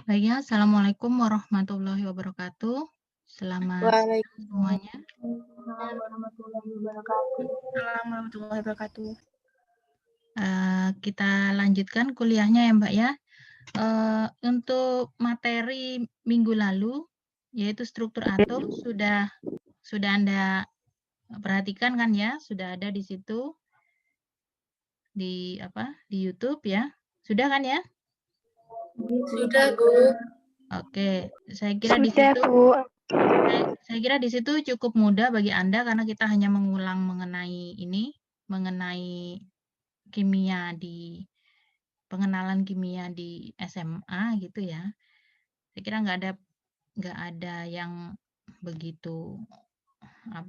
Baik ya, Assalamualaikum warahmatullahi wabarakatuh. Selamat siang semuanya. Waalaikumsalam warahmatullahi wabarakatuh. Warahmatullahi wabarakatuh. Kita lanjutkan kuliahnya ya Mbak ya. Untuk materi minggu lalu, yaitu struktur atom, sudah Anda perhatikan kan ya? Sudah ada di situ di YouTube ya. Sudah kan ya? Sudah, Bu. Oke, saya kira di situ saya kira di situ cukup mudah bagi Anda karena kita hanya mengulang mengenai kimia pengenalan kimia di SMA gitu ya. Saya kira nggak ada yang begitu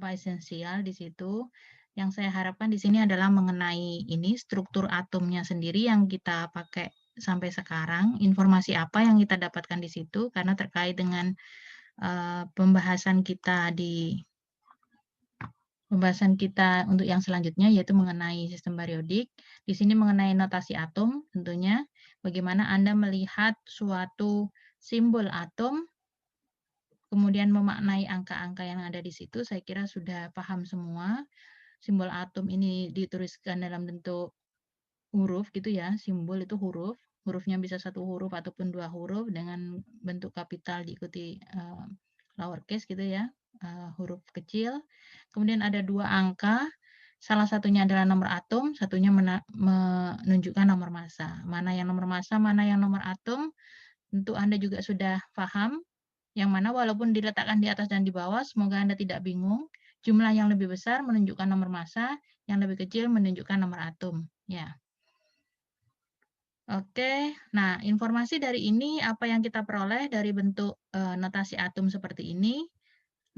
esensial di situ. Yang saya harapkan di sini adalah mengenai struktur atomnya sendiri yang kita pakai sampai sekarang, informasi apa yang kita dapatkan di situ, karena terkait dengan pembahasan kita untuk yang selanjutnya, yaitu mengenai sistem periodik. Di sini mengenai notasi atom, tentunya bagaimana Anda melihat suatu simbol atom, kemudian memaknai angka-angka yang ada di situ. Saya kira sudah paham semua. Simbol atom ini dituliskan dalam bentuk huruf gitu ya, simbol itu huruf. Hurufnya bisa satu huruf ataupun dua huruf dengan bentuk kapital diikuti lowercase gitu ya, huruf kecil. Kemudian ada dua angka, salah satunya adalah nomor atom, satunya menunjukkan nomor massa. Mana yang nomor massa, mana yang nomor atom, tentu Anda juga sudah paham. Yang mana walaupun diletakkan di atas dan di bawah, semoga Anda tidak bingung. Jumlah yang lebih besar menunjukkan nomor massa, yang lebih kecil menunjukkan nomor atom. Ya. Oke, nah informasi dari ini apa yang kita peroleh dari bentuk notasi atom seperti ini.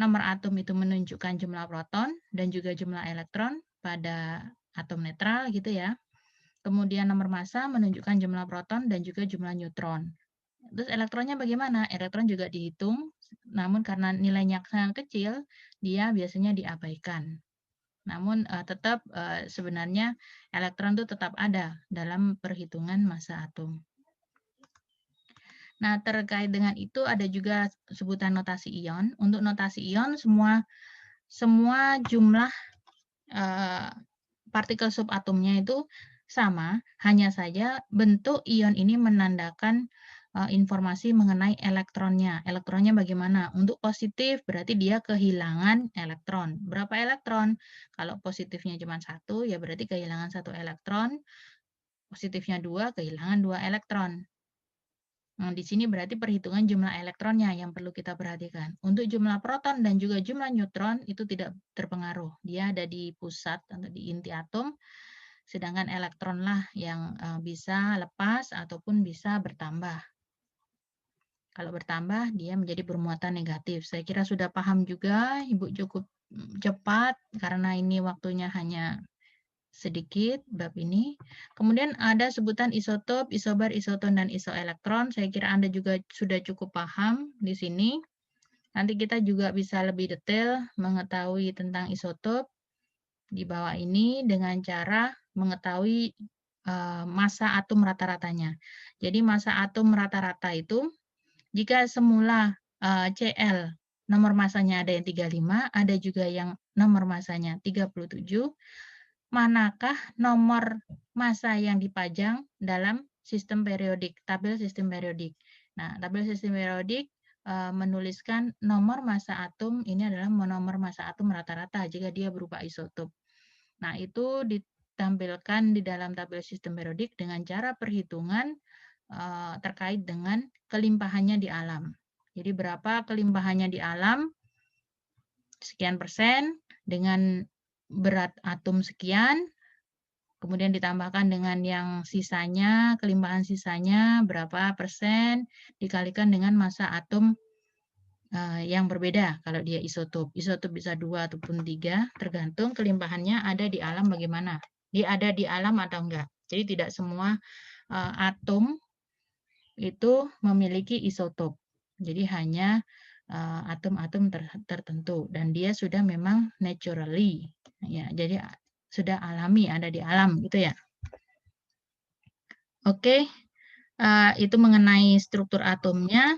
Nomor atom itu menunjukkan jumlah proton dan juga jumlah elektron pada atom netral gitu ya. Kemudian nomor massa menunjukkan jumlah proton dan juga jumlah neutron. Terus elektronnya bagaimana? Elektron juga dihitung, namun karena nilainya sangat kecil, dia biasanya diabaikan. Namun tetap sebenarnya elektron itu tetap ada dalam perhitungan massa atom. Nah, terkait dengan itu ada juga sebutan notasi ion. Untuk notasi ion semua jumlah partikel subatomnya itu sama, hanya saja bentuk ion ini menandakan informasi mengenai elektronnya. Elektronnya bagaimana? Untuk positif berarti dia kehilangan elektron. Berapa elektron? Kalau positifnya cuma 1, ya berarti kehilangan 1 elektron. Positifnya 2, kehilangan 2 elektron. Nah, di sini berarti perhitungan jumlah elektronnya yang perlu kita perhatikan. Untuk jumlah proton dan juga jumlah neutron itu tidak terpengaruh. Dia ada di pusat atau di inti atom, sedangkan elektronlah yang bisa lepas ataupun bisa bertambah. Kalau bertambah, dia menjadi bermuatan negatif. Saya kira sudah paham juga, Ibu cukup cepat, karena ini waktunya hanya sedikit bab ini. Kemudian ada sebutan isotop, isobar, isoton, dan isoelektron. Saya kira Anda juga sudah cukup paham di sini. Nanti kita juga bisa lebih detail mengetahui tentang isotop di bawah ini dengan cara mengetahui massa atom rata-ratanya. Jadi massa atom rata-rata itu jika semula Cl nomor massanya ada yang 35, ada juga yang nomor massanya 37, manakah nomor massa yang dipajang dalam sistem periodik, tabel sistem periodik. Nah, tabel sistem periodik menuliskan nomor massa atom ini adalah nomor massa atom rata-rata jika dia berupa isotop. Nah, itu ditampilkan di dalam tabel sistem periodik dengan cara perhitungan terkait dengan kelimpahannya di alam. Jadi berapa kelimpahannya di alam, sekian persen, dengan berat atom sekian, kemudian ditambahkan dengan yang sisanya, kelimpahan sisanya berapa persen, dikalikan dengan massa atom yang berbeda kalau dia isotop. Isotop bisa 2 ataupun 3, tergantung kelimpahannya ada di alam bagaimana. Dia ada di alam atau enggak. Jadi tidak semua atom itu memiliki isotop. Jadi hanya atom-atom tertentu dan dia sudah memang naturally, ya. Jadi sudah alami, ada di alam gitu ya. Oke, itu mengenai struktur atomnya.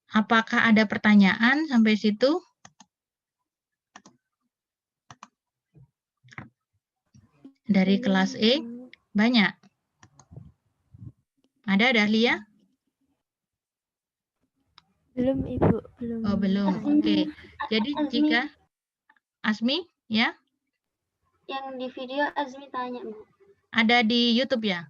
Apakah ada pertanyaan sampai situ? Dari kelas E? Banyak? Ada, Dahlia? Belum, Ibu. Belum. Oh, belum. Oke. Jadi jika Asmi, ya? Yang di video Azmi tanya, Bu. Ada di YouTube ya?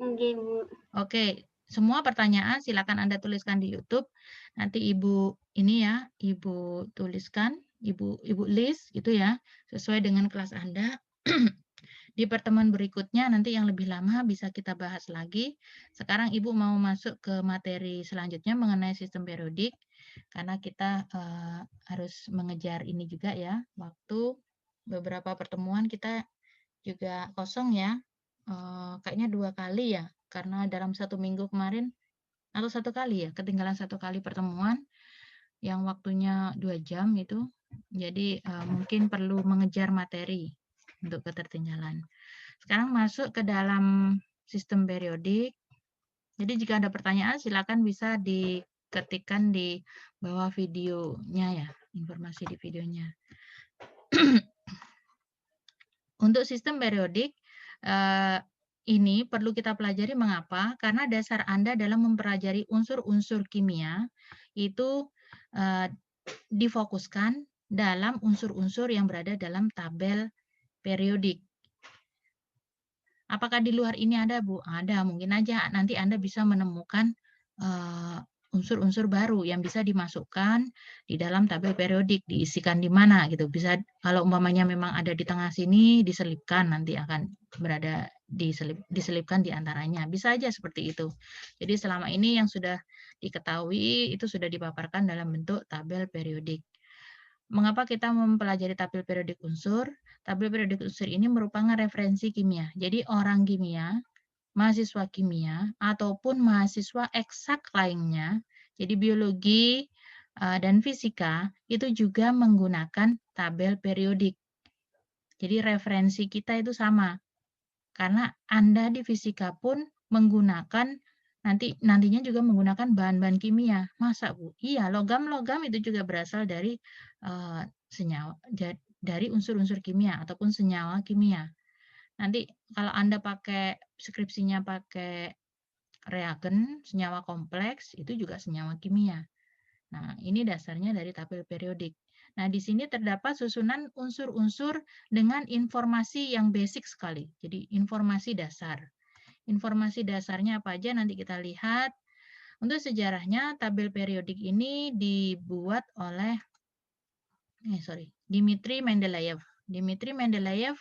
Enggak, Bu. Oke. Semua pertanyaan silakan Anda tuliskan di YouTube. Nanti Ibu ini ya, Ibu tuliskan, Ibu list gitu ya, sesuai dengan kelas Anda. Di pertemuan berikutnya nanti yang lebih lama bisa kita bahas lagi. Sekarang Ibu mau masuk ke materi selanjutnya mengenai sistem periodik, karena kita harus mengejar ini juga ya. Waktu beberapa pertemuan kita juga kosong ya. Kayaknya 2 kali ya, karena dalam 1 minggu kemarin, atau 1 kali ya, ketinggalan 1 kali pertemuan yang waktunya 2 jam itu. Jadi mungkin perlu mengejar materi untuk ketertinggalan. Sekarang masuk ke dalam sistem periodik. Jadi jika ada pertanyaan silakan bisa diketikkan di bawah videonya ya, informasi di videonya. Untuk sistem periodik ini perlu kita pelajari mengapa? Karena dasar Anda dalam mempelajari unsur-unsur kimia itu difokuskan dalam unsur-unsur yang berada dalam tabel periodik. Apakah di luar ini ada, Bu? Ada, mungkin aja nanti Anda bisa menemukan unsur-unsur baru yang bisa dimasukkan di dalam tabel periodik, diisikan di mana gitu. Bisa kalau umpamanya memang ada di tengah sini diselipkan, nanti akan berada diselipkan di antaranya. Bisa aja seperti itu. Jadi selama ini yang sudah diketahui itu sudah dipaparkan dalam bentuk tabel periodik. Mengapa kita mempelajari tabel periodik unsur? Tabel periodik unsur ini merupakan referensi kimia. Jadi orang kimia, mahasiswa kimia, ataupun mahasiswa eksak lainnya, jadi biologi dan fisika, itu juga menggunakan tabel periodik. Jadi referensi kita itu sama. Karena Anda di fisika pun menggunakan nantinya juga menggunakan bahan-bahan kimia. Masa, Bu? Iya, logam-logam itu juga berasal dari senyawa, dari unsur-unsur kimia ataupun senyawa kimia. Nanti kalau Anda pakai skripsinya pakai reagen, senyawa kompleks, itu juga senyawa kimia. Nah, ini dasarnya dari tabel periodik. Nah, di sini terdapat susunan unsur-unsur dengan informasi yang basic sekali. Jadi, informasi dasar. Informasi dasarnya apa aja nanti kita lihat. Untuk sejarahnya, tabel periodik ini dibuat oleh Dmitri Mendeleev. Dmitri Mendeleev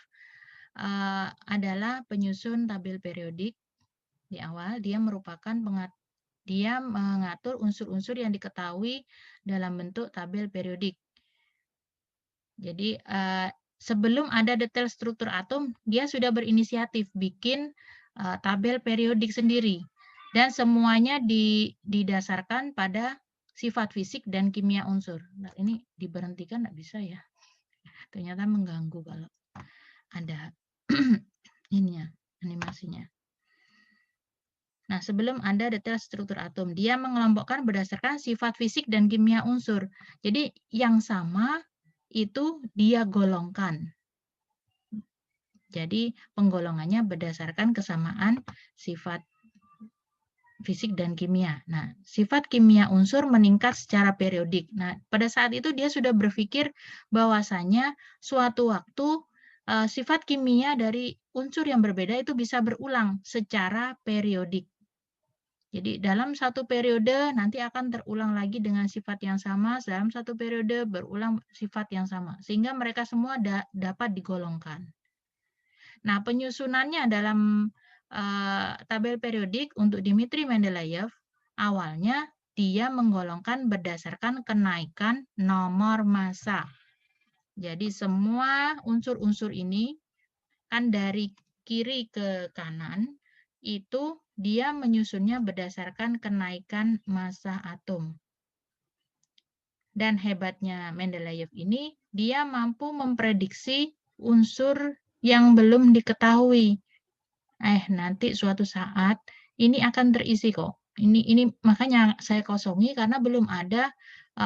adalah penyusun tabel periodik di awal. Dia mengatur unsur-unsur yang diketahui dalam bentuk tabel periodik. Jadi sebelum ada detail struktur atom, dia sudah berinisiatif bikin tabel periodik sendiri. Dan semuanya didasarkan pada sifat fisik dan kimia unsur. Nah, ini diberhentikan nggak bisa ya. Ternyata mengganggu kalau ada ini ya, animasinya. Nah, sebelum ada detail struktur atom, dia mengelompokkan berdasarkan sifat fisik dan kimia unsur. Jadi yang sama itu dia golongkan. Jadi penggolongannya berdasarkan kesamaan sifat fisik dan kimia. Nah, sifat kimia unsur meningkat secara periodik. Nah, pada saat itu dia sudah berpikir bahwasanya suatu waktu sifat kimia dari unsur yang berbeda itu bisa berulang secara periodik. Jadi dalam satu periode nanti akan terulang lagi dengan sifat yang sama, dalam satu periode berulang sifat yang sama, sehingga mereka semua dapat digolongkan. Nah, penyusunannya dalam tabel periodik untuk Dmitri Mendeleev, awalnya dia menggolongkan berdasarkan kenaikan nomor massa. Jadi semua unsur-unsur ini kan dari kiri ke kanan, itu dia menyusunnya berdasarkan kenaikan massa atom. Dan hebatnya Mendeleev ini, dia mampu memprediksi unsur yang belum diketahui. Nanti suatu saat ini akan terisi kok. Ini makanya saya kosongi karena belum ada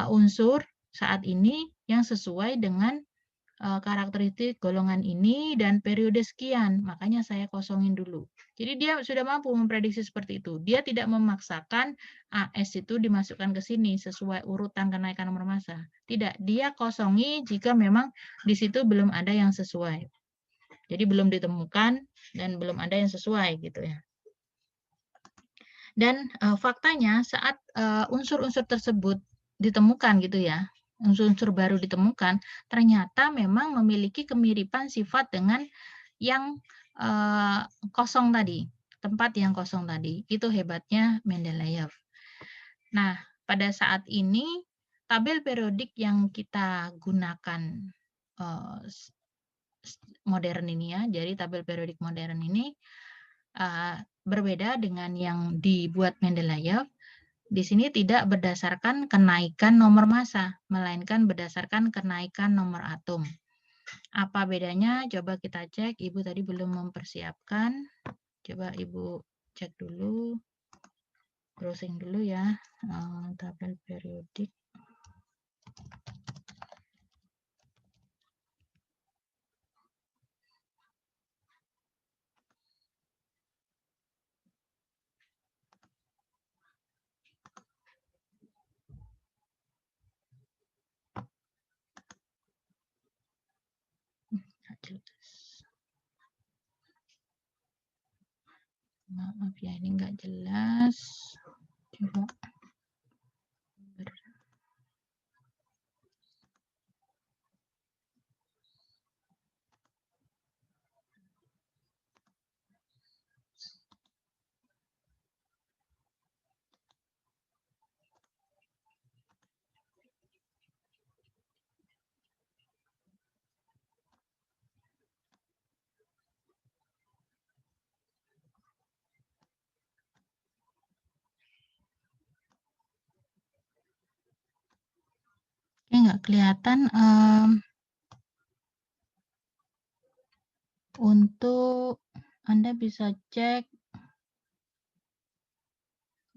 unsur saat ini yang sesuai dengan karakteristik golongan ini dan periode sekian. Makanya saya kosongin dulu. Jadi dia sudah mampu memprediksi seperti itu. Dia tidak memaksakan AS itu dimasukkan ke sini sesuai urutan kenaikan nomor massa. Tidak, dia kosongi jika memang di situ belum ada yang sesuai. Jadi belum ditemukan dan belum ada yang sesuai gitu ya. Dan faktanya saat unsur-unsur tersebut ditemukan gitu ya, unsur-unsur baru ditemukan, ternyata memang memiliki kemiripan sifat dengan yang kosong tadi, tempat yang kosong tadi. Itu hebatnya Mendeleev. Nah, pada saat ini tabel periodik yang kita gunakan modern ini ya, jadi tabel periodik modern ini berbeda dengan yang dibuat Mendeleev. Di sini tidak berdasarkan kenaikan nomor massa, melainkan berdasarkan kenaikan nomor atom. Apa bedanya? Coba kita cek. Ibu tadi belum mempersiapkan. Coba Ibu cek dulu. Browsing dulu ya. Tabel periodik. Maaf ya, ini nggak jelas. Coba. Nggak kelihatan. Untuk Anda bisa cek,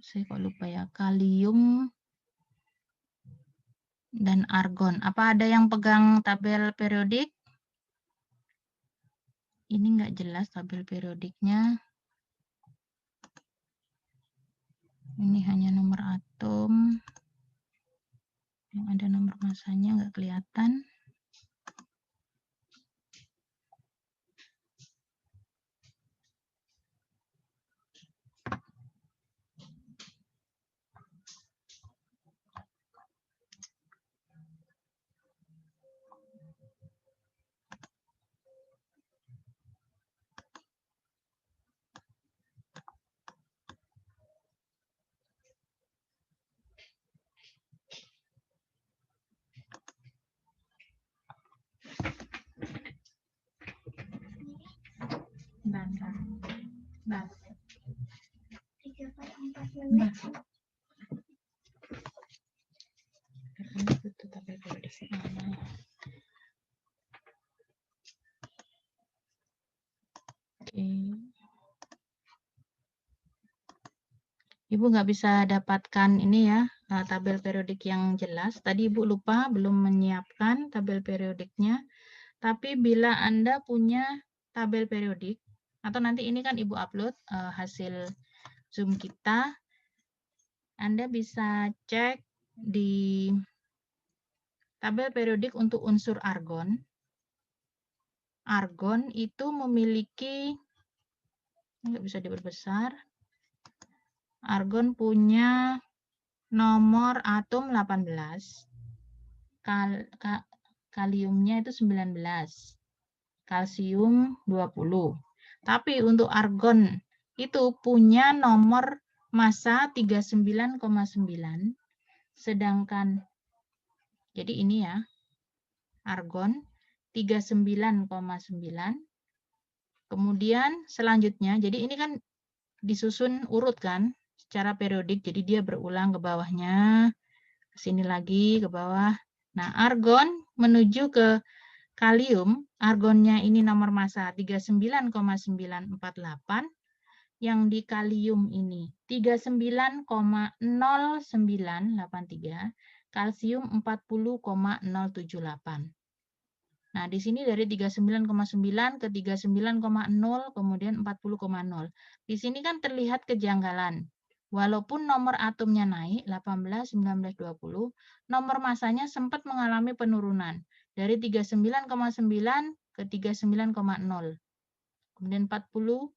saya kok lupa ya, kalium dan argon. Apa ada yang pegang tabel periodik? Ini nggak jelas tabel periodiknya. Ini hanya nomor atom. Yang ada nomor massanya nggak kelihatan. Ibu nggak bisa dapatkan ini ya, tabel periodik yang jelas. Tadi Ibu lupa belum menyiapkan tabel periodiknya. Tapi bila Anda punya tabel periodik, atau nanti ini kan Ibu upload hasil Zoom kita, Anda bisa cek di tabel periodik untuk unsur argon. Argon itu memiliki, nggak bisa diperbesar, argon punya nomor atom 18, kaliumnya itu 19. kalsium 20. Tapi untuk argon itu punya nomor massa 39,9, sedangkan jadi ini ya, argon 39,9. Kemudian selanjutnya, jadi ini kan disusun urut kan secara periodik, jadi dia berulang ke bawahnya, ke sini lagi ke bawah. Nah, argon menuju ke kalium, argonnya ini nomor massa 39,948, yang di kalium ini 39,0983, kalsium 40,078. Nah, di sini dari 39,9 ke 39,0, kemudian 40,0. Di sini kan terlihat kejanggalan. Walaupun nomor atomnya naik 18, 19, 20, nomor masanya sempat mengalami penurunan dari 39,9 ke 39,0. Kemudian 40,0.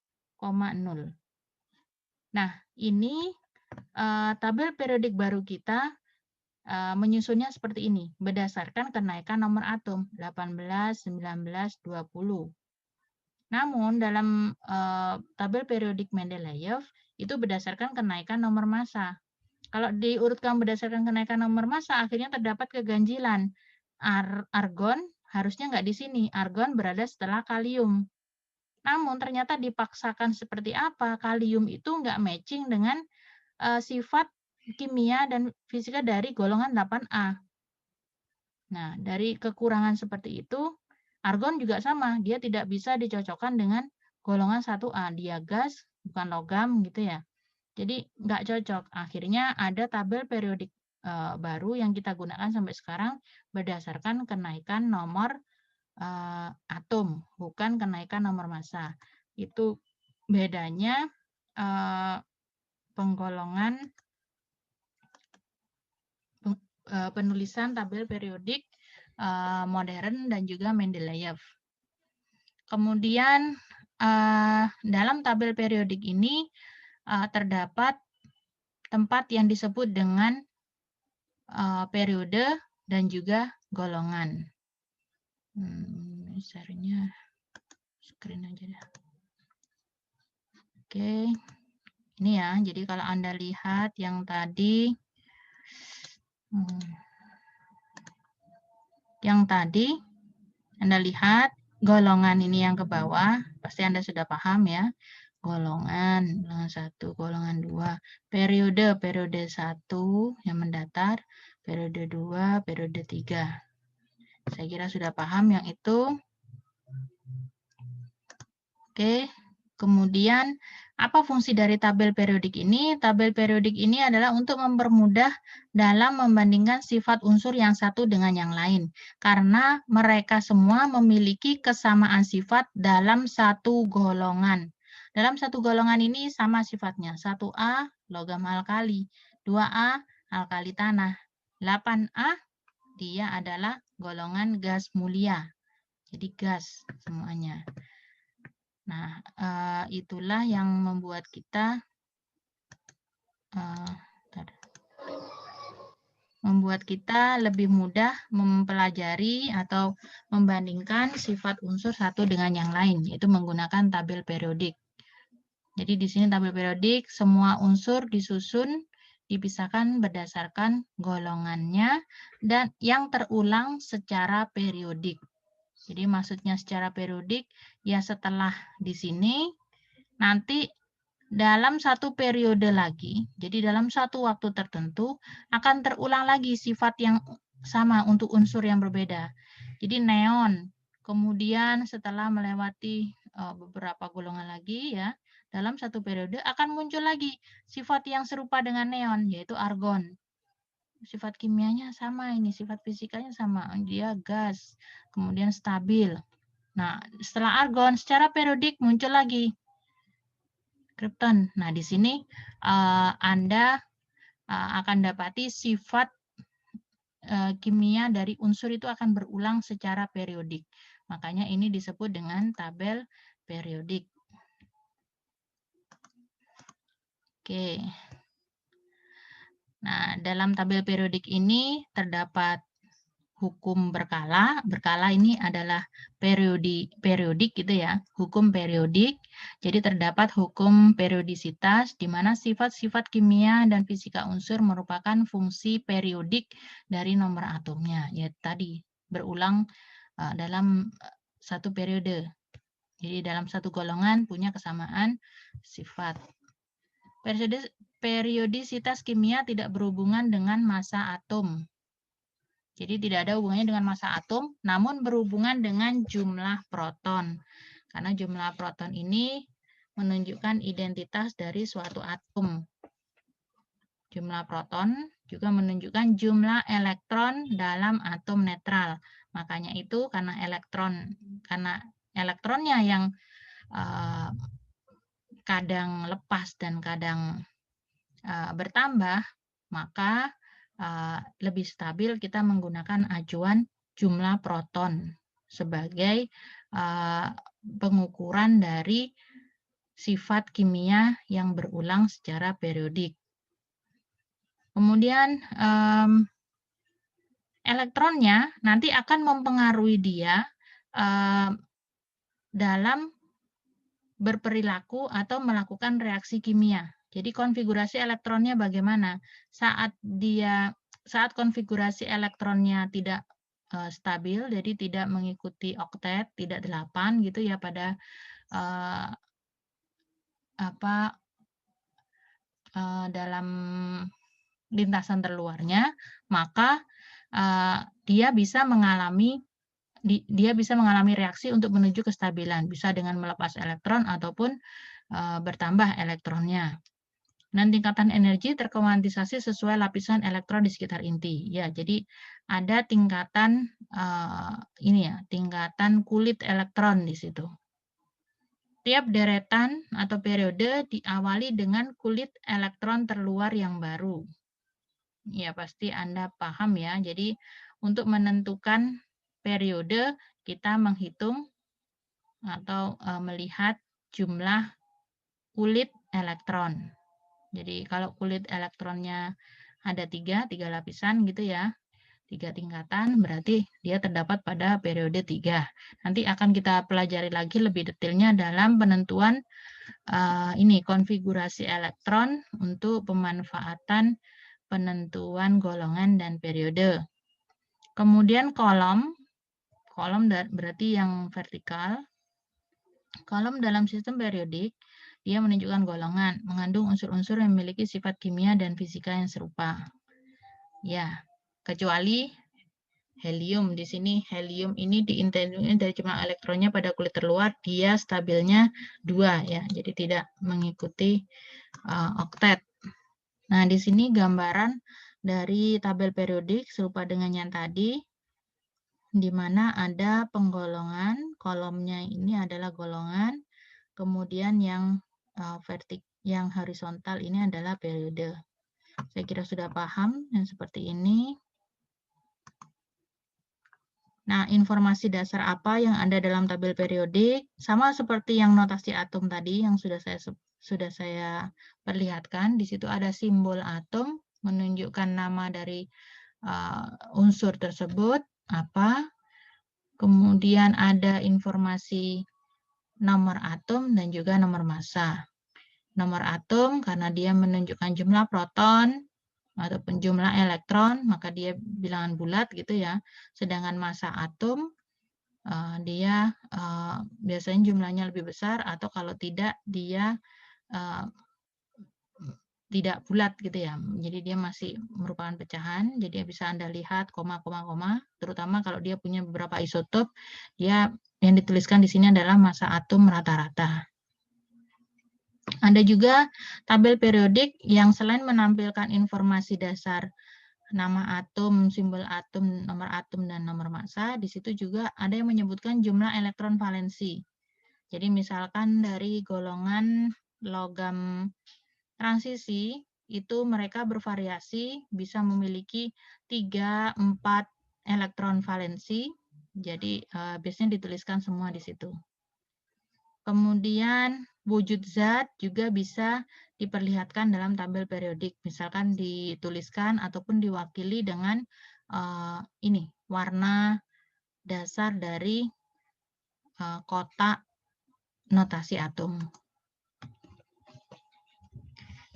Nah, ini tabel periodik baru kita menyusunnya seperti ini, berdasarkan kenaikan nomor atom 18, 19, 20. Namun dalam tabel periodik Mendeleev itu berdasarkan kenaikan nomor massa. Kalau diurutkan berdasarkan kenaikan nomor massa, akhirnya terdapat keganjilan. Argon harusnya nggak di sini, argon berada setelah kalium. Namun ternyata dipaksakan seperti apa, kalium itu nggak matching dengan sifat kimia dan fisika dari golongan 8A. Nah, dari kekurangan seperti itu, argon juga sama, dia tidak bisa dicocokkan dengan golongan 1A, dia gas, bukan logam gitu ya. Jadi nggak cocok. Akhirnya ada tabel periodik baru yang kita gunakan sampai sekarang berdasarkan kenaikan nomor atom, bukan kenaikan nomor massa. Itu bedanya penggolongan penulisan tabel periodik modern dan juga Mendeleev. Kemudian dalam tabel periodik ini terdapat tempat yang disebut dengan periode dan juga golongan. Share-nya screen aja dah. Oke, ini ya. Jadi kalau Anda lihat yang tadi, Anda lihat golongan ini yang ke bawah, pasti Anda sudah paham ya. Golongan 1, golongan 2, periode 1 yang mendatar, periode 2, periode 3. Saya kira sudah paham yang itu. Oke, kemudian apa fungsi dari tabel periodik ini? Tabel periodik ini adalah untuk mempermudah dalam membandingkan sifat unsur yang satu dengan yang lain. Karena mereka semua memiliki kesamaan sifat dalam satu golongan. Dalam satu golongan ini sama sifatnya. 1A, logam alkali. 2A, alkali tanah. 8A, dia adalah golongan gas mulia. Jadi gas semuanya. Nah, itulah yang membuat kita lebih mudah mempelajari atau membandingkan sifat unsur satu dengan yang lain, yaitu menggunakan tabel periodik. Jadi di sini tabel periodik, semua unsur disusun, dipisahkan berdasarkan golongannya, dan yang terulang secara periodik. Jadi maksudnya secara periodik, ya setelah di sini, nanti dalam satu periode lagi, jadi dalam satu waktu tertentu, akan terulang lagi sifat yang sama untuk unsur yang berbeda. Jadi neon, kemudian setelah melewati beberapa golongan lagi, ya, dalam satu periode akan muncul lagi sifat yang serupa dengan neon, yaitu argon. Sifat kimianya sama ini, sifat fisikanya sama, dia gas, kemudian stabil. Nah, setelah argon secara periodik muncul lagi kripton. Nah, di sini Anda akan dapati sifat kimia dari unsur itu akan berulang secara periodik. Makanya ini disebut dengan tabel periodik. Oke. Nah, dalam tabel periodik ini terdapat hukum berkala. Berkala ini adalah periodik gitu ya, hukum periodik. Jadi terdapat hukum periodisitas di mana sifat-sifat kimia dan fisika unsur merupakan fungsi periodik dari nomor atomnya. Ya tadi berulang dalam satu periode. Jadi dalam satu golongan punya kesamaan sifat. Periodisitas kimia tidak berhubungan dengan massa atom. Jadi tidak ada hubungannya dengan massa atom, namun berhubungan dengan jumlah proton. Karena jumlah proton ini menunjukkan identitas dari suatu atom. Jumlah proton juga menunjukkan jumlah elektron dalam atom netral. Makanya itu karena elektronnya yang kadang lepas dan kadang bertambah, maka lebih stabil kita menggunakan acuan jumlah proton sebagai pengukuran dari sifat kimia yang berulang secara periodik. Kemudian elektronnya nanti akan mempengaruhi dia dalam berperilaku atau melakukan reaksi kimia. Jadi konfigurasi elektronnya bagaimana? Saat konfigurasi elektronnya tidak stabil, jadi tidak mengikuti oktet, tidak 8 gitu ya pada dalam lintasan terluarnya, maka dia bisa mengalami reaksi untuk menuju kestabilan, bisa dengan melepas elektron ataupun bertambah elektronnya. Dan tingkatan energi terkuantisasi sesuai lapisan elektron di sekitar inti. Ya, jadi ada tingkatan tingkatan kulit elektron di situ. Tiap deretan atau periode diawali dengan kulit elektron terluar yang baru. Ya, pasti Anda paham ya. Jadi untuk menentukan periode kita menghitung atau melihat jumlah kulit elektron. Jadi kalau kulit elektronnya ada tiga lapisan gitu ya, 3 tingkatan, berarti dia terdapat pada periode 3. Nanti akan kita pelajari lagi lebih detailnya dalam penentuan konfigurasi elektron untuk pemanfaatan penentuan golongan dan periode. Kemudian kolom berarti yang vertikal. Kolom dalam sistem periodik, dia menunjukkan golongan, mengandung unsur-unsur yang memiliki sifat kimia dan fisika yang serupa. Ya, kecuali helium. Di sini helium ini diintegrasi dari jumlah elektronnya pada kulit terluar, dia stabilnya 2 ya, jadi tidak mengikuti oktet. Nah, di sini gambaran dari tabel periodik serupa dengan yang tadi, di mana ada penggolongan, kolomnya ini adalah golongan, kemudian yang yang horizontal ini adalah periode. Saya kira sudah paham yang seperti ini. Nah, informasi dasar apa yang ada dalam tabel periodik? Sama seperti yang notasi atom tadi yang sudah saya perlihatkan. Di situ ada simbol atom menunjukkan nama dari unsur tersebut apa. Kemudian ada informasi nomor atom dan juga nomor massa. Nomor atom karena dia menunjukkan jumlah proton ataupun jumlah elektron, maka dia bilangan bulat gitu ya. Sedangkan massa atom dia biasanya jumlahnya lebih besar, atau kalau tidak dia tidak bulat gitu ya. Jadi dia masih merupakan pecahan. Jadi bisa Anda lihat koma, terutama kalau dia punya beberapa isotop, dia yang dituliskan di sini adalah massa atom rata-rata. Ada juga tabel periodik yang selain menampilkan informasi dasar nama atom, simbol atom, nomor atom, dan nomor massa, di situ juga ada yang menyebutkan jumlah elektron valensi. Jadi misalkan dari golongan logam transisi, itu mereka bervariasi, bisa memiliki 3, 4 elektron valensi. Jadi biasanya dituliskan semua di situ. Kemudian wujud zat juga bisa diperlihatkan dalam tabel periodik. Misalkan dituliskan ataupun diwakili dengan ini warna dasar dari kotak notasi atom.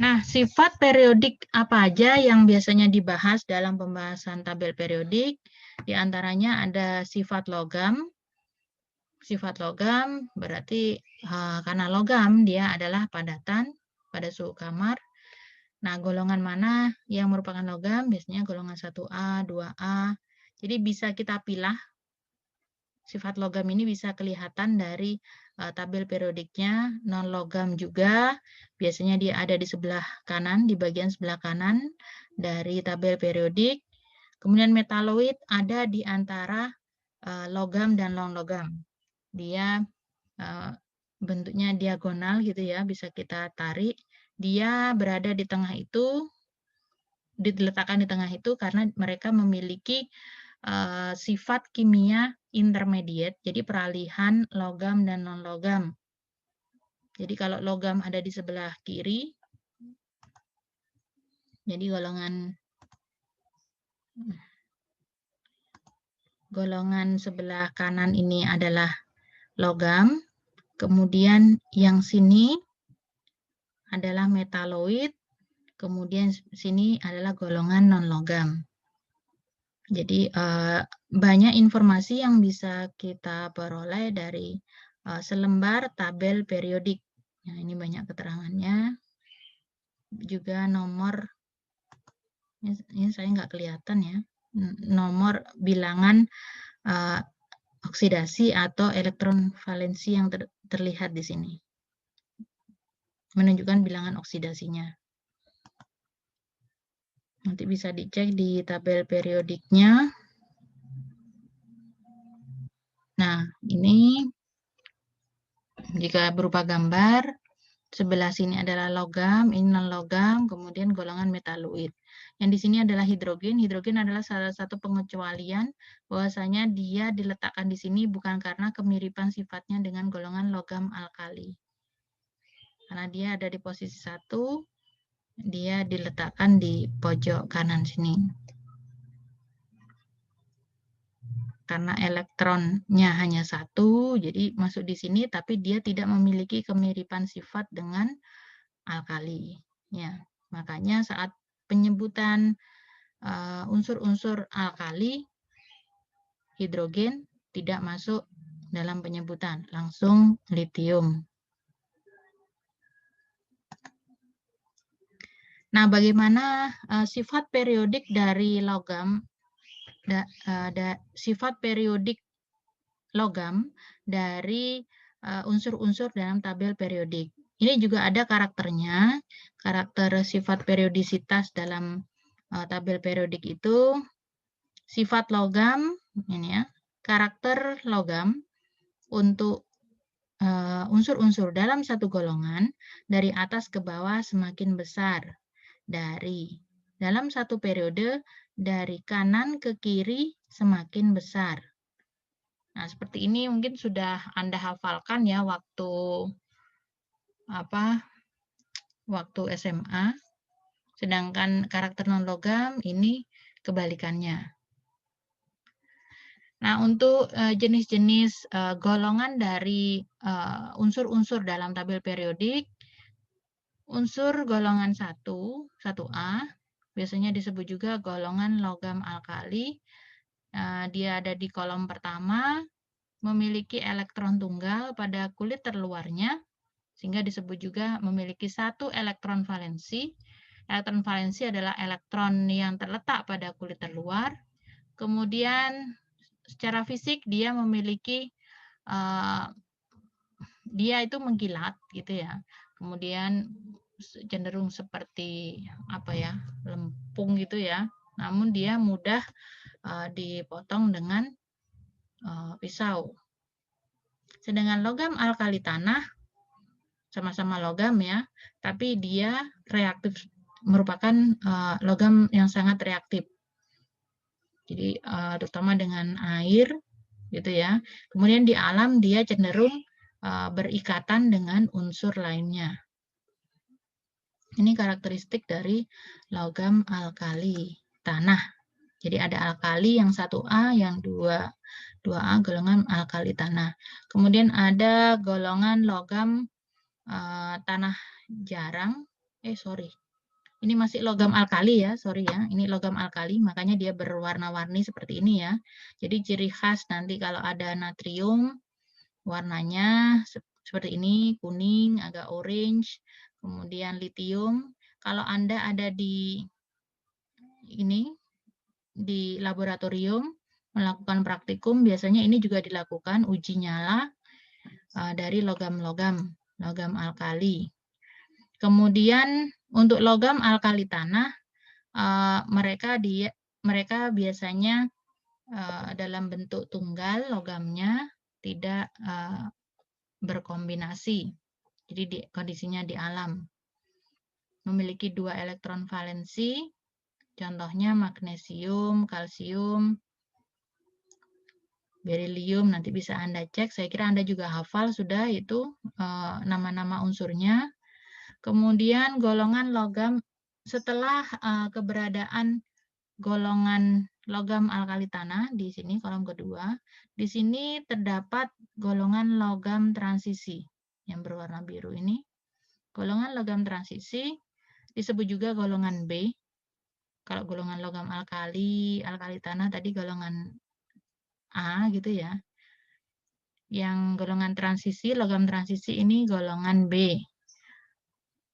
Nah, sifat periodik apa aja yang biasanya dibahas dalam pembahasan tabel periodik? Di antaranya ada sifat logam. Sifat logam berarti karena logam dia adalah padatan pada suhu kamar. Nah, golongan mana yang merupakan logam? Biasanya golongan 1A, 2A. Jadi bisa kita pilih. Sifat logam ini bisa kelihatan dari tabel periodiknya. Non logam juga biasanya dia ada di sebelah kanan, di bagian sebelah kanan dari tabel periodik. Kemudian metaloid ada di antara logam dan non logam. Dia bentuknya diagonal gitu ya, bisa kita tarik. Dia berada di tengah itu, diletakkan di tengah itu karena mereka memiliki sifat kimia intermediate, jadi peralihan logam dan non-logam. Jadi kalau logam ada di sebelah kiri, jadi golongan sebelah kanan ini adalah logam, kemudian yang sini adalah metaloid, kemudian sini adalah golongan non-logam. Jadi banyak informasi yang bisa kita peroleh dari selembar tabel periodik. Nah, ini banyak keterangannya. Juga nomor, ini saya nggak kelihatan ya, nomor bilangan oksidasi atau elektron valensi yang terlihat di sini. Menunjukkan bilangan oksidasinya. Nanti bisa dicek di tabel periodiknya. Nah, ini jika berupa gambar, sebelah sini adalah logam, ini non-logam, kemudian golongan metaloid. Yang di sini adalah hidrogen. Hidrogen adalah salah satu pengecualian bahwasanya dia diletakkan di sini bukan karena kemiripan sifatnya dengan golongan logam alkali. Karena dia ada di posisi 1, dia diletakkan di pojok kanan sini. Karena elektronnya hanya 1, jadi masuk di sini, tapi dia tidak memiliki kemiripan sifat dengan alkali. Ya, makanya saat penyebutan unsur-unsur alkali, hidrogen tidak masuk dalam penyebutan, langsung litium. Nah, bagaimana sifat periodik dari logam? Sifat periodik logam dari unsur-unsur dalam tabel periodik. Ini juga ada karakternya, karakter sifat periodisitas dalam tabel periodik itu. Sifat logam, ini ya, karakter logam untuk unsur-unsur dalam satu golongan dari atas ke bawah semakin besar dari dalam satu periode dari kanan ke kiri semakin besar. Nah, seperti ini mungkin sudah Anda hafalkan ya waktu SMA. Sedangkan karakter non-logam ini kebalikannya. Nah, untuk jenis-jenis golongan dari unsur-unsur dalam tabel periodik, unsur golongan 1A, biasanya disebut juga golongan logam alkali. Dia ada di kolom pertama, memiliki elektron tunggal pada kulit terluarnya, sehingga disebut juga memiliki 1 elektron valensi. Elektron valensi adalah elektron yang terletak pada kulit terluar. Kemudian secara fisik dia memiliki dia itu mengkilat gitu ya. Kemudian cenderung seperti lempung gitu ya. Namun dia mudah dipotong dengan pisau. Sedangkan logam alkali tanah sama-sama logam ya, tapi dia reaktif, merupakan logam yang sangat reaktif. Jadi terutama dengan air gitu ya. Kemudian di alam dia cenderung berikatan dengan unsur lainnya. Ini karakteristik dari logam alkali tanah. Jadi ada alkali yang 1A, yang 2A golongan alkali tanah. Kemudian ada golongan logam tanah jarang. Ini masih logam alkali ya, sorry ya. Ini logam alkali, makanya dia berwarna-warni seperti ini ya. Jadi ciri khas nanti kalau ada natrium, warnanya seperti ini, kuning, agak orange. Kemudian litium, kalau Anda ada di laboratorium, melakukan praktikum, biasanya ini juga dilakukan uji nyala dari logam alkali. Kemudian untuk logam alkali tanah, mereka biasanya dalam bentuk tunggal logamnya, tidak berkombinasi. Jadi kondisinya di alam. Memiliki 2 elektron valensi, contohnya magnesium, kalsium, berilium, nanti bisa Anda cek. Saya kira Anda juga hafal sudah itu nama-nama unsurnya. Kemudian golongan logam, setelah keberadaan golongan logam alkali tanah di sini kolom kedua, di sini terdapat golongan logam transisi yang berwarna biru ini. Golongan logam transisi disebut juga golongan B. Kalau golongan logam alkali tanah tadi golongan A gitu ya. Yang golongan transisi, logam transisi ini golongan B.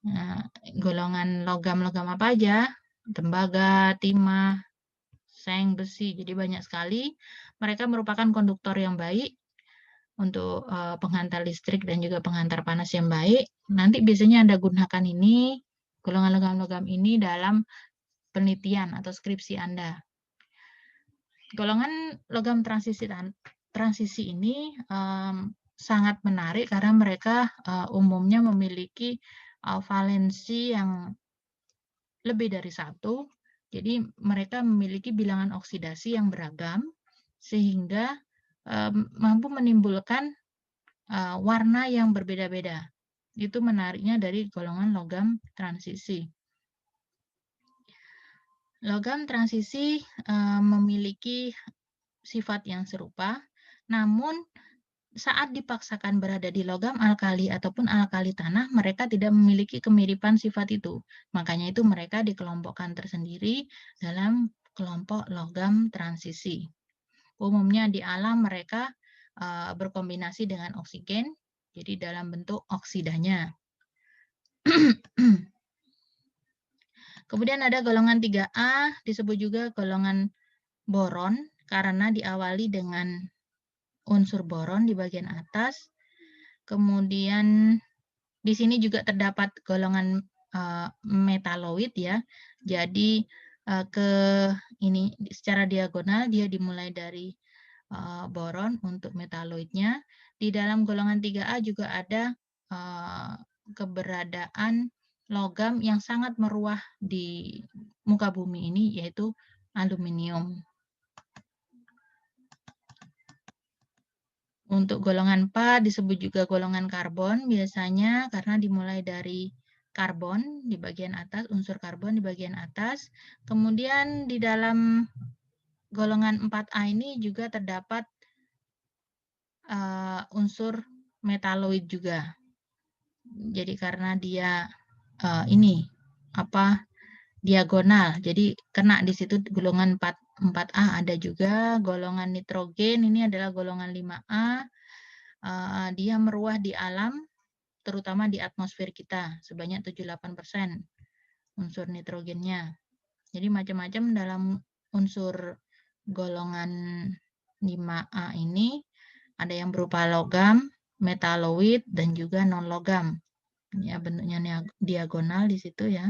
Nah, golongan logam-logam apa aja? Tembaga, timah, seng, besi. Jadi banyak sekali. Mereka merupakan konduktor yang baik untuk penghantar listrik dan juga penghantar panas yang baik. Nanti biasanya Anda gunakan ini, golongan logam-logam ini dalam penelitian atau skripsi Anda. Golongan logam transisi ini sangat menarik karena mereka umumnya memiliki valensi yang lebih dari 1. Jadi mereka memiliki bilangan oksidasi yang beragam sehingga mampu menimbulkan warna yang berbeda-beda. Itu menariknya dari golongan logam transisi. Logam transisi memiliki sifat yang serupa, namun saat dipaksakan berada di logam alkali ataupun alkali tanah, mereka tidak memiliki kemiripan sifat itu. Makanya itu mereka dikelompokkan tersendiri dalam kelompok logam transisi. Umumnya di alam mereka berkombinasi dengan oksigen, jadi dalam bentuk oksidanya. Kemudian ada golongan 3A, disebut juga golongan boron, karena diawali dengan unsur boron di bagian atas. Kemudian di sini juga terdapat golongan metaloid ya. Jadi ini secara diagonal dia dimulai dari boron untuk metaloidnya. Di dalam golongan 3A juga ada keberadaan logam yang sangat meruah di muka bumi ini, yaitu aluminium. Untuk golongan 4 disebut juga golongan karbon biasanya karena dimulai dari karbon di bagian atas, unsur karbon di bagian atas. Kemudian di dalam golongan 4A ini juga terdapat unsur metaloid juga. Jadi karena dia diagonal, jadi kena di situ golongan 4A. Ada juga golongan nitrogen, ini adalah golongan 5A. Dia meruah di alam, terutama di atmosfer kita, sebanyak 78% unsur nitrogennya. Jadi macam-macam dalam unsur golongan 5A ini, ada yang berupa logam, metaloid, dan juga non-logam. Ya, bentuknya diagonal di situ ya.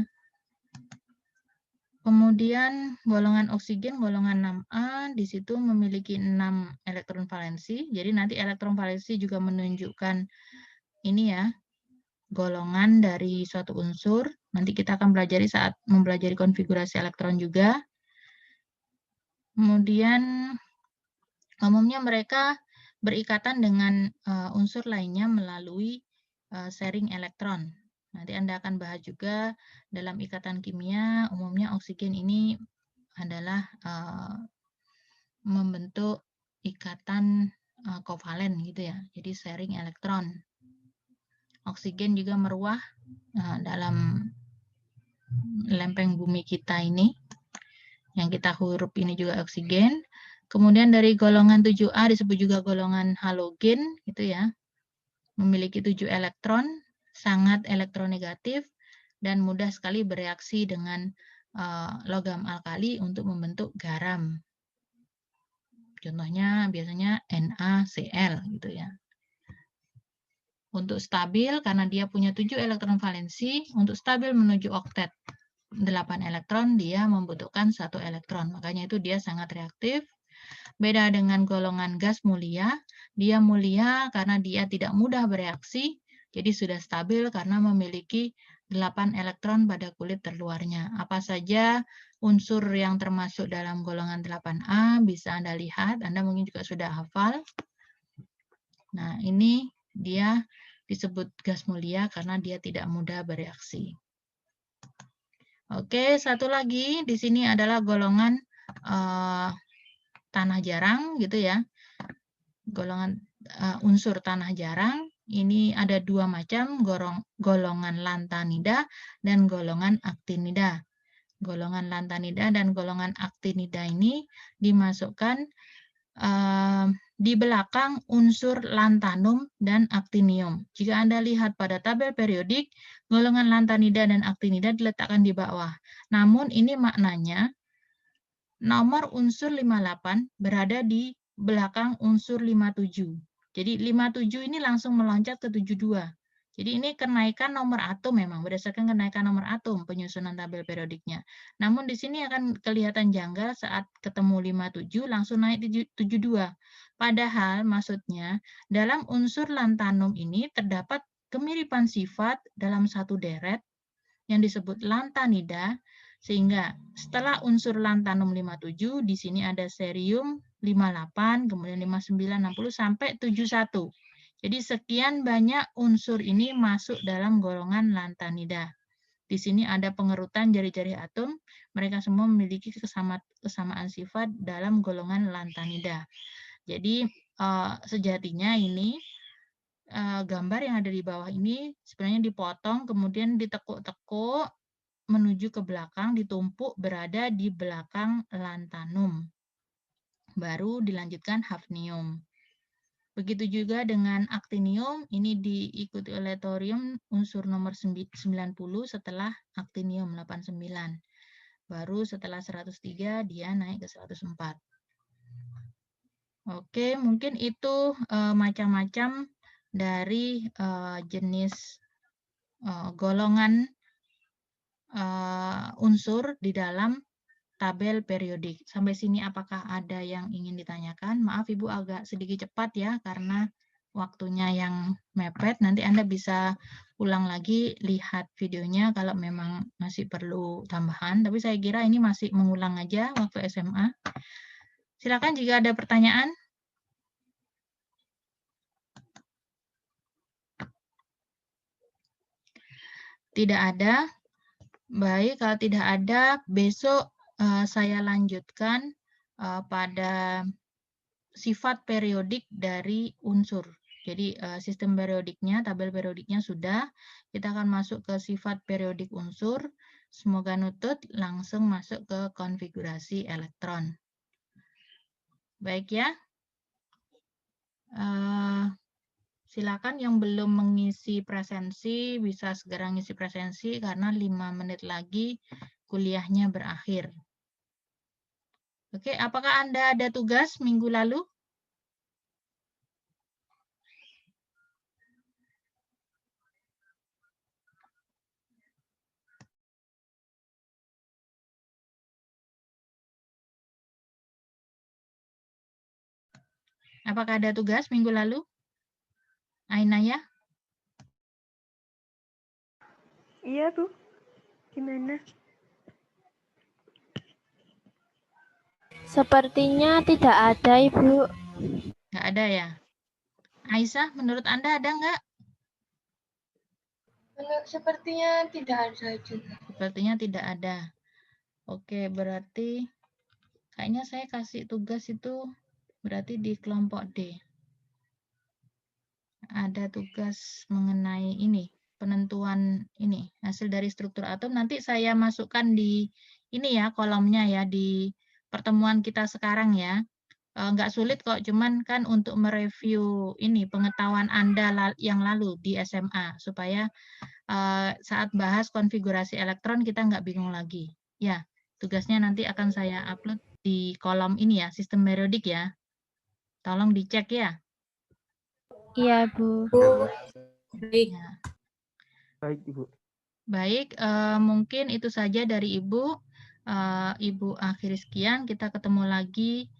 Kemudian golongan oksigen, golongan 6A, di situ memiliki 6 elektron valensi. Jadi nanti elektron valensi juga menunjukkan ini ya, golongan dari suatu unsur. Nanti kita akan pelajari saat mempelajari konfigurasi elektron juga. Kemudian umumnya mereka berikatan dengan unsur lainnya melalui sharing elektron. Nanti Anda akan bahas juga dalam ikatan kimia, umumnya oksigen ini adalah membentuk ikatan kovalen gitu ya. Jadi sharing elektron. Oksigen juga meruah dalam lempeng bumi kita ini. Yang kita hirup ini juga oksigen. Kemudian dari golongan 7A disebut juga golongan halogen gitu ya. Memiliki 7 elektron, sangat elektronegatif dan mudah sekali bereaksi dengan logam alkali untuk membentuk garam. Contohnya biasanya NaCl gitu ya. Untuk stabil, karena dia punya 7 elektron valensi, untuk stabil menuju oktet 8 elektron, dia membutuhkan 1 elektron. Makanya itu dia sangat reaktif. Beda dengan golongan gas mulia, dia mulia karena dia tidak mudah bereaksi, jadi sudah stabil karena memiliki 8 elektron pada kulit terluarnya. Apa saja unsur yang termasuk dalam golongan 8A bisa Anda lihat, Anda mungkin juga sudah hafal. Nah, ini dia disebut gas mulia karena dia tidak mudah bereaksi. Oke, satu lagi di sini adalah golongan tanah jarang gitu ya. Golongan unsur tanah jarang ini ada 2 macam, golongan lantanida dan golongan aktinida. Golongan lantanida dan golongan aktinida ini dimasukkan di belakang unsur lantanum dan aktinium. Jika Anda lihat pada tabel periodik, golongan lantanida dan aktinida diletakkan di bawah. Namun ini maknanya nomor unsur 58 berada di belakang unsur 57. Jadi 57 ini langsung meloncat ke 72. Jadi ini kenaikan nomor atom memang berdasarkan kenaikan nomor atom penyusunan tabel periodiknya. Namun di sini akan kelihatan janggal saat ketemu 57 langsung naik di 72. Padahal maksudnya dalam unsur lantanum ini terdapat kemiripan sifat dalam satu deret yang disebut lantanida, sehingga setelah unsur lantanum 57 di sini ada cerium 58, kemudian 59, 60 sampai 71. Jadi sekian banyak unsur ini masuk dalam golongan lantanida. Di sini ada pengerutan jari-jari atom, mereka semua memiliki kesamaan sifat dalam golongan lantanida. Jadi sejatinya ini gambar yang ada di bawah ini sebenarnya dipotong, kemudian ditekuk-tekuk menuju ke belakang, ditumpuk berada di belakang lantanum. Baru dilanjutkan hafnium. Begitu juga dengan aktinium, ini diikuti oleh thorium unsur nomor 90 setelah aktinium 89. Baru setelah 103 dia naik ke 104. Oke, mungkin itu macam-macam dari jenis golongan unsur di dalam tabel periodik. Sampai sini apakah ada yang ingin ditanyakan? Maaf Ibu agak sedikit cepat ya karena waktunya yang mepet. Nanti Anda bisa ulang lagi lihat videonya kalau memang masih perlu tambahan. Tapi saya kira ini masih mengulang aja waktu SMA. Silakan jika ada pertanyaan. Tidak ada. Baik, kalau tidak ada, besok saya lanjutkan pada sifat periodik dari unsur. Jadi sistem periodiknya, tabel periodiknya sudah. Kita akan masuk ke sifat periodik unsur. Semoga nutut, langsung masuk ke konfigurasi elektron. Baik ya. Silakan yang belum mengisi presensi bisa segera ngisi presensi karena 5 menit lagi kuliahnya berakhir. Oke, apakah Anda ada tugas minggu lalu? Apakah ada tugas minggu lalu? Ainaya? Iya, Bu. Gimana? Sepertinya tidak ada, Ibu. Nggak ada ya? Aisyah, menurut Anda ada nggak? Sepertinya tidak ada juga. Sepertinya tidak ada. Oke, berarti kayaknya saya kasih tugas itu berarti di kelompok D. Ada tugas mengenai ini, penentuan ini, hasil dari struktur atom. Nanti saya masukkan di ini ya, kolomnya ya, di pertemuan kita sekarang ya. Nggak sulit kok, cuman kan untuk mereview ini pengetahuan Anda yang lalu di SMA, supaya saat bahas konfigurasi elektron kita nggak bingung lagi. Ya, tugasnya nanti akan saya upload di kolom ini ya, sistem periodik ya. Tolong dicek ya. Iya, Bu. Baik. Ya. Baik, Ibu. Baik, mungkin itu saja dari Ibu. Ibu akhiri sekian, kita ketemu lagi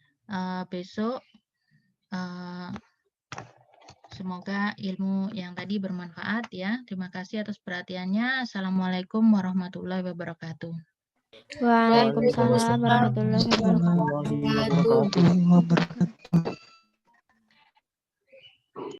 besok. Semoga ilmu yang tadi bermanfaat ya. Terima kasih atas perhatiannya. Assalamualaikum warahmatullahi wabarakatuh. Waalaikumsalam warahmatullahi wabarakatuh. Warahmatullahi wabarakatuh.